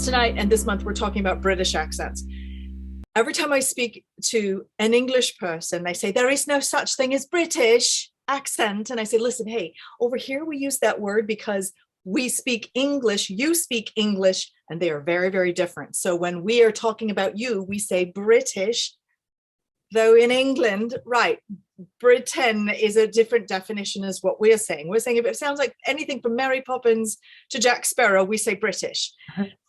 accents tonight, and this month we're talking about British accents. Every time I speak to an English person, they say, there is no such thing as British accent. And I say, listen, hey, over here we use that word because we speak English, you speak English, and they are very, very different. So when we are talking about you, we say British, though in England, right, Britain is a different definition as what we're saying. We're saying if it sounds like anything from Mary Poppins to Jack Sparrow, we say British.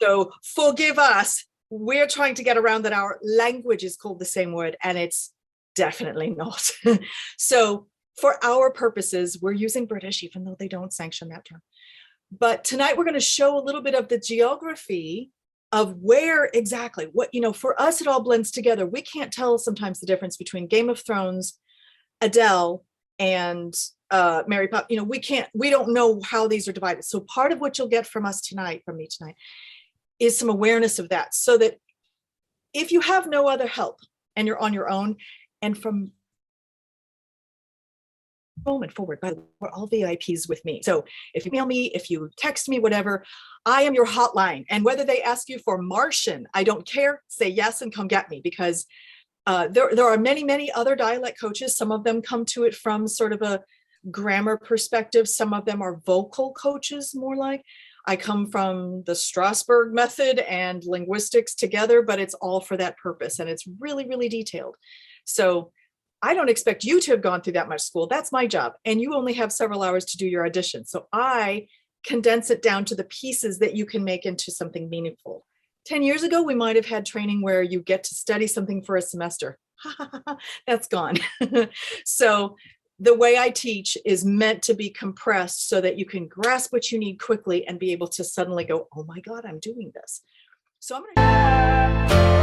So forgive us. We're trying to get around that our language is called the same word, and it's definitely not. So for our purposes, we're using British, even though they don't sanction that term. But tonight we're going to show a little bit of the geography of where exactly, what, for us, it all blends together. We can't tell sometimes the difference between Game of Thrones, Adele, and Mary Poppins. We don't know how these are divided. So part of what you'll get from me tonight, is some awareness of that, so that if you have no other help and you're on your own, and from moment forward, by the way, we're all VIPs with me. So if you email me, if you text me, whatever, I am your hotline. And whether they ask you for Martian, I don't care, say yes and come get me, because there are many, many other dialect coaches. Some of them come to it from sort of a grammar perspective. Some of them are vocal coaches, more like. I come from the Strasberg method and linguistics together, but it's all for that purpose. And it's really, really detailed. So I don't expect you to have gone through that much school. That's my job. And you only have several hours to do your audition. So I condense it down to the pieces that you can make into something meaningful. 10 years ago, we might have had training where you get to study something for a semester. That's gone. So the way I teach is meant to be compressed so that you can grasp what you need quickly and be able to suddenly go, oh my God, I'm doing this. So I'm going to